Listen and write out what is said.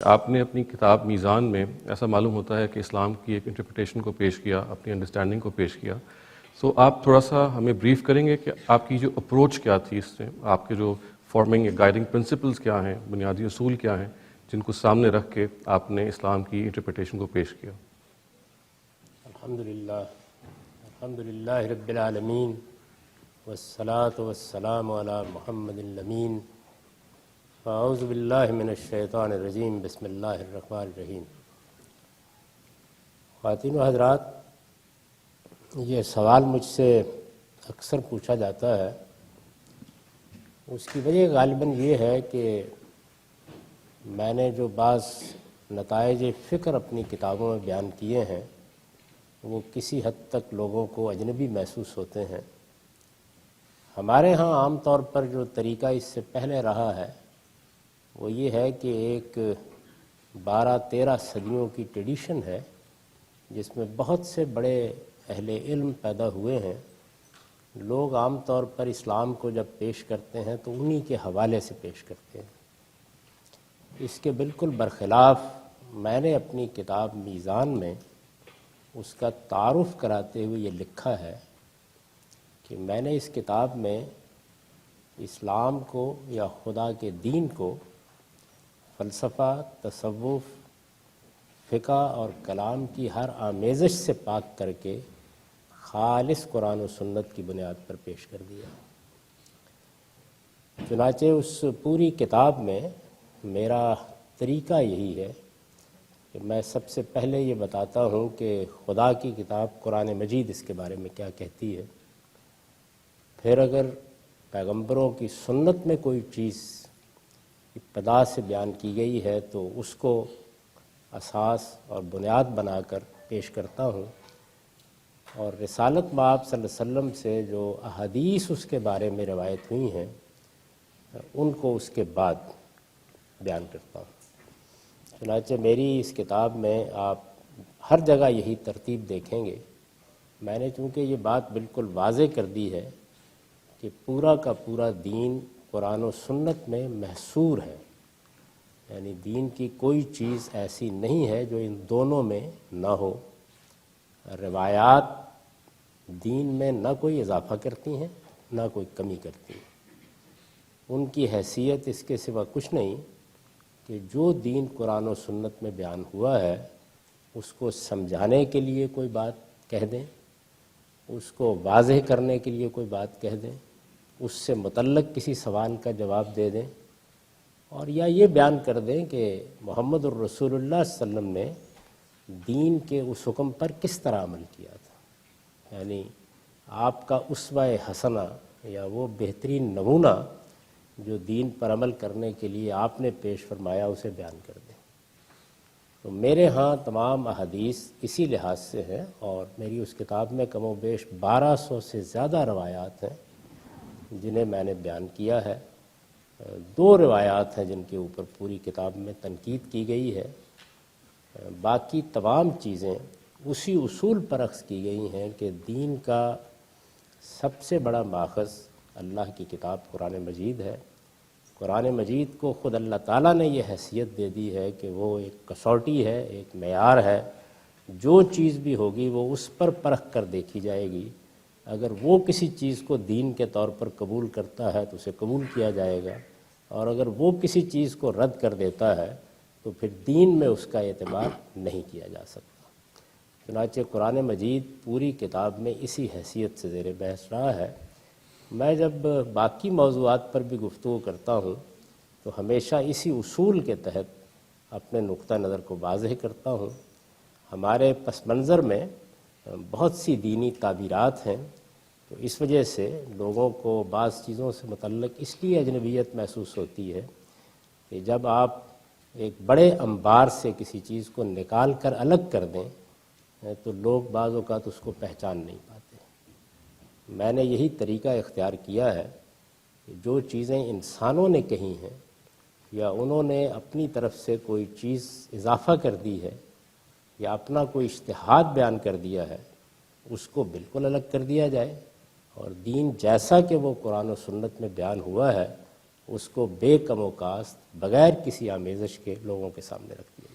آپ نے اپنی کتاب میزان میں ایسا معلوم ہوتا ہے کہ اسلام کی ایک انٹرپریٹیشن کو پیش کیا، اپنی انڈرسٹینڈنگ کو پیش کیا. سو آپ تھوڑا سا ہمیں بریف کریں گے کہ آپ کی جو اپروچ کیا تھی اس سے، آپ کے جو فارمنگ گائیڈنگ پرنسپلز کیا ہیں، بنیادی اصول کیا ہیں جن کو سامنے رکھ کے آپ نے اسلام کی انٹرپریٹیشن کو پیش کیا؟ الحمدللہ رب العالمین والصلاة والسلام علی محمد الامین. اعوذ باللہ من الشیطان الرجیم. بسم اللہ الرحمن الرحیم. خواتین و حضرات، یہ سوال مجھ سے اکثر پوچھا جاتا ہے. اس کی وجہ غالباً یہ ہے کہ میں نے جو بعض نتائج فکر اپنی کتابوں میں بیان کیے ہیں وہ کسی حد تک لوگوں کو اجنبی محسوس ہوتے ہیں. ہمارے ہاں عام طور پر جو طریقہ اس سے پہلے رہا ہے وہ یہ ہے کہ ایک 12-13 صدیوں کی ٹریڈیشن ہے جس میں بہت سے بڑے اہل علم پیدا ہوئے ہیں. لوگ عام طور پر اسلام کو جب پیش کرتے ہیں تو انہی کے حوالے سے پیش کرتے ہیں. اس کے بالکل برخلاف میں نے اپنی کتاب میزان میں اس کا تعارف کراتے ہوئے یہ لکھا ہے کہ میں نے اس کتاب میں اسلام کو یا خدا کے دین کو فلسفہ، تصوف، فقہ اور کلام کی ہر آمیزش سے پاک کر کے خالص قرآن و سنت کی بنیاد پر پیش کر دیا. چنانچہ اس پوری کتاب میں میرا طریقہ یہی ہے کہ میں سب سے پہلے یہ بتاتا ہوں کہ خدا کی کتاب قرآن مجید اس کے بارے میں کیا کہتی ہے. پھر اگر پیغمبروں کی سنت میں کوئی چیز ابتدا سے بیان کی گئی ہے تو اس کو اساس اور بنیاد بنا کر پیش کرتا ہوں، اور رسالت مآب صلی اللہ علیہ وسلم سے جو احادیث اس کے بارے میں روایت ہوئی ہیں ان کو اس کے بعد بیان کرتا ہوں. چنانچہ میری اس کتاب میں آپ ہر جگہ یہی ترتیب دیکھیں گے. میں نے چونکہ یہ بات بالکل واضح کر دی ہے کہ پورا کا پورا دین قرآن و سنت میں محصور ہے، یعنی دین کی کوئی چیز ایسی نہیں ہے جو ان دونوں میں نہ ہو. روایات دین میں نہ کوئی اضافہ کرتی ہیں نہ کوئی کمی کرتی ہیں. ان کی حیثیت اس کے سوا کچھ نہیں کہ جو دین قرآن و سنت میں بیان ہوا ہے اس کو سمجھانے کے لیے کوئی بات کہہ دیں، اس کو واضح کرنے کے لیے کوئی بات کہہ دیں، اس سے متعلق کسی سوال کا جواب دے دیں، اور یا یہ بیان کر دیں کہ محمد الرسول اللہ صلی اللہ علیہ وسلم نے دین کے اس حکم پر کس طرح عمل کیا تھا. یعنی آپ کا اسوہ حسنہ یا وہ بہترین نمونہ جو دین پر عمل کرنے کے لیے آپ نے پیش فرمایا اسے بیان کر دیں. تو میرے ہاں تمام احادیث اسی لحاظ سے ہیں، اور میری اس کتاب میں کم و بیش 1200 سے زیادہ روایات ہیں جنہیں میں نے بیان کیا ہے. 2 روایات ہیں جن کے اوپر پوری کتاب میں تنقید کی گئی ہے. باقی تمام چیزیں اسی اصول پر اخذ کی گئی ہیں کہ دین کا سب سے بڑا ماخذ اللہ کی کتاب قرآن مجید ہے. قرآن مجید کو خود اللہ تعالیٰ نے یہ حیثیت دے دی ہے کہ وہ ایک کسوٹی ہے، ایک معیار ہے. جو چیز بھی ہوگی وہ اس پر پرکھ کر دیکھی جائے گی. اگر وہ کسی چیز کو دین کے طور پر قبول کرتا ہے تو اسے قبول کیا جائے گا، اور اگر وہ کسی چیز کو رد کر دیتا ہے تو پھر دین میں اس کا اعتبار نہیں کیا جا سکتا. چنانچہ قرآن مجید پوری کتاب میں اسی حیثیت سے زیر بحث رہا ہے. میں جب باقی موضوعات پر بھی گفتگو کرتا ہوں تو ہمیشہ اسی اصول کے تحت اپنے نقطہ نظر کو واضح کرتا ہوں. ہمارے پس منظر میں بہت سی دینی تعبیرات ہیں، تو اس وجہ سے لوگوں کو بعض چیزوں سے متعلق اس لیے اجنبیت محسوس ہوتی ہے کہ جب آپ ایک بڑے انبار سے کسی چیز کو نکال کر الگ کر دیں تو لوگ بعض اوقات اس کو پہچان نہیں پاتے. میں نے یہی طریقہ اختیار کیا ہے کہ جو چیزیں انسانوں نے کہی ہیں یا انہوں نے اپنی طرف سے کوئی چیز اضافہ کر دی ہے یا اپنا کوئی اجتہاد بیان کر دیا ہے اس کو بالکل الگ کر دیا جائے، اور دین جیسا کہ وہ قرآن و سنت میں بیان ہوا ہے اس کو بے کم و کاست بغیر کسی آمیزش کے لوگوں کے سامنے رکھ دیا۔